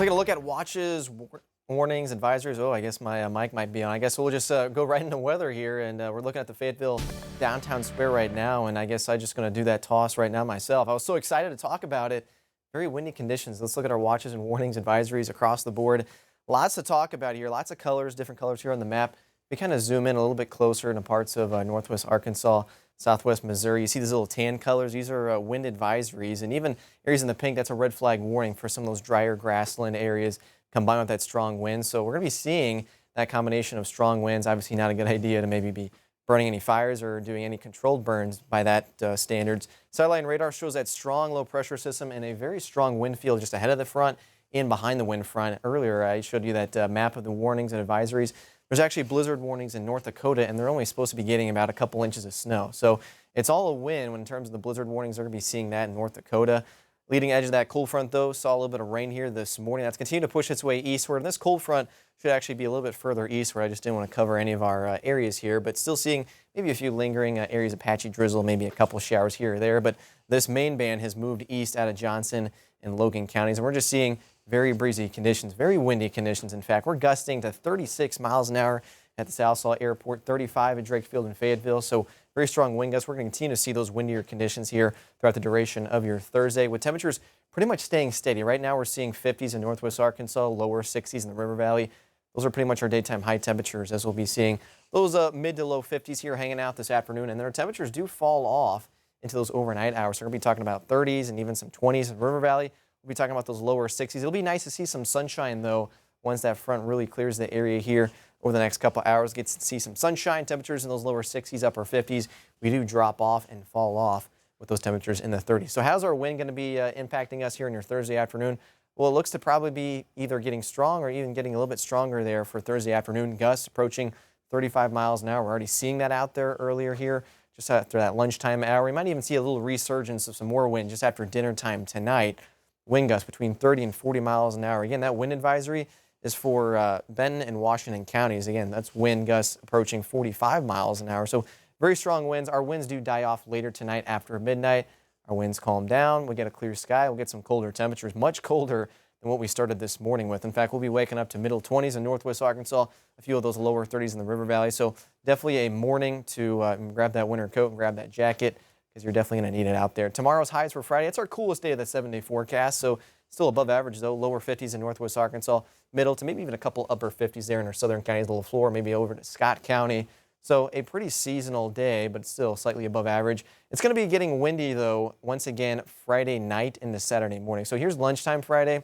Taking a look at watches, warnings, advisories. Oh, I guess my mic might be on. I guess we'll just go right into weather here. And we're looking at the Fayetteville downtown square right now. And I guess I'm just going to do that toss right now myself. I was so excited to talk about it. Very windy conditions. Let's look at our watches and warnings, advisories across the board. Lots to talk about here. Lots of colors, different colors here on the map. We kind of zoom in a little bit closer into parts of northwest Arkansas, southwest Missouri. You see these little tan colors. These are wind advisories, and even areas in the pink, that's a red flag warning for some of those drier grassland areas combined with that strong wind. So we're going to be seeing that combination of strong winds. Obviously not a good idea to maybe be burning any fires or doing any controlled burns by that standards. Satellite and radar shows that strong low pressure system and a very strong wind field just ahead of the front and behind the wind front. Earlier I showed you that map of the warnings and advisories. There's actually blizzard warnings in North Dakota, and they're only supposed to be getting about a couple inches of snow. So it's all a win when in terms of the blizzard warnings. They're going to be seeing that in North Dakota. Leading edge of that cold front, though, saw a little bit of rain here this morning. That's continued to push its way eastward. And this cold front should actually be a little bit further eastward. I just didn't want to cover any of our areas here, but still seeing maybe a few lingering areas of patchy drizzle, maybe a couple showers here or there. But this main band has moved east out of Johnson and Logan counties, and we're just seeing very breezy conditions, very windy conditions. In fact, we're gusting to 36 miles an hour at the Southsaw Airport, 35 at Drake Field in Fayetteville. So very strong wind gusts. We're going to continue to see those windier conditions here throughout the duration of your Thursday, with temperatures pretty much staying steady. Right now we're seeing 50s in northwest Arkansas, lower 60s in the River Valley. Those are pretty much our daytime high temperatures, as we'll be seeing those mid to low 50s here hanging out this afternoon. And then our temperatures do fall off into those overnight hours. So we're going to be talking about 30s and even some 20s in the River Valley. We'll be talking about those lower 60s. It'll be nice to see some sunshine, though, once that front really clears the area here over the next couple hours. Gets to see some sunshine. Temperatures in those lower 60s, upper 50s. We do drop off and fall off with those temperatures in the 30s. So how's our wind going to be impacting us here in your Thursday afternoon? Well, it looks to probably be either getting strong or even getting a little bit stronger there for Thursday afternoon. Gusts approaching 35 miles an hour. We're already seeing that out there earlier here just after that lunchtime hour. We might even see a little resurgence of some more wind just after dinner time tonight. Wind gusts between 30 and 40 miles an hour. Again, that wind advisory is for Benton and Washington counties. Again, that's wind gusts approaching 45 miles an hour. So very strong winds. Our winds do die off later tonight after midnight. Our winds calm down. We get a clear sky. We'll get some colder temperatures, much colder than what we started this morning with. In fact, we'll be waking up to middle 20s in northwest Arkansas, a few of those lower 30s in the River Valley. So definitely a morning to grab that winter coat and grab that jacket, because you're definitely going to need it out there. Tomorrow's highs for Friday. It's our coolest day of the 7-day forecast, so still above average, though. Lower 50s in northwest Arkansas, middle to maybe even a couple upper 50s there in our southern counties, a little floor, maybe over to Scott County. So a pretty seasonal day, but still slightly above average. It's going to be getting windy, though, once again, Friday night into Saturday morning. So here's lunchtime Friday.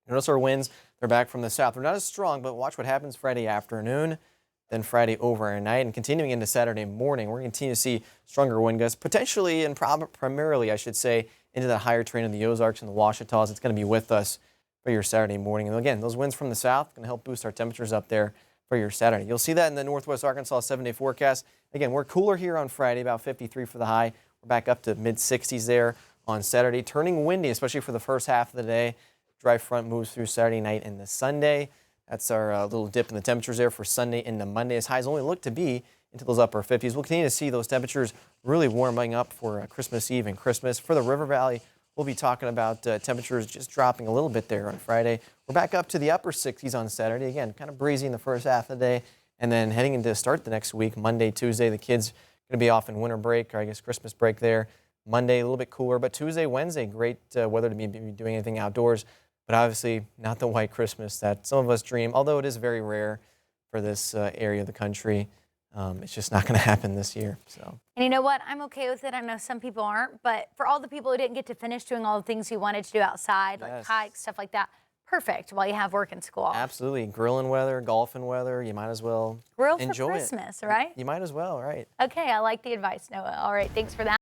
Notice our winds. They're back from the south. They're not as strong, but watch what happens Friday afternoon, then Friday overnight, and continuing into Saturday morning. We're going to continue to see stronger wind gusts, potentially and primarily, I should say, into the higher terrain of the Ozarks and the Ouachitas. It's going to be with us for your Saturday morning. And again, those winds from the south are going to help boost our temperatures up there for your Saturday. You'll see that in the northwest Arkansas 7-day forecast. Again, we're cooler here on Friday, about 53 for the high. We're back up to mid-60s there on Saturday. Turning windy, especially for the first half of the day. Dry front moves through Saturday night into Sunday. That's our little dip in the temperatures there for Sunday into Monday. As highs only look to be into those upper 50s. We'll continue to see those temperatures really warming up for Christmas Eve and Christmas. For the River Valley, we'll be talking about temperatures just dropping a little bit there on Friday. We're back up to the upper 60s on Saturday. Again, kind of breezy in the first half of the day. And then heading into start the next week, Monday, Tuesday, the kids going to be off in winter break, or I guess Christmas break there. Monday, a little bit cooler, but Tuesday, Wednesday, great weather to be doing anything outdoors. But obviously not the white Christmas that some of us dream, although it is very rare for this area of the country. It's just not going to happen this year. So. And you know what? I'm okay with it. I know some people aren't, but for all the people who didn't get to finish doing all the things you wanted to do outside, Yes. like hikes, stuff like that, perfect while you have work and school. Absolutely. Grilling weather, golfing weather, you might as well Grill enjoy for Christmas, right? You might as well, right? Okay, I like the advice, Noah. All right, thanks for that.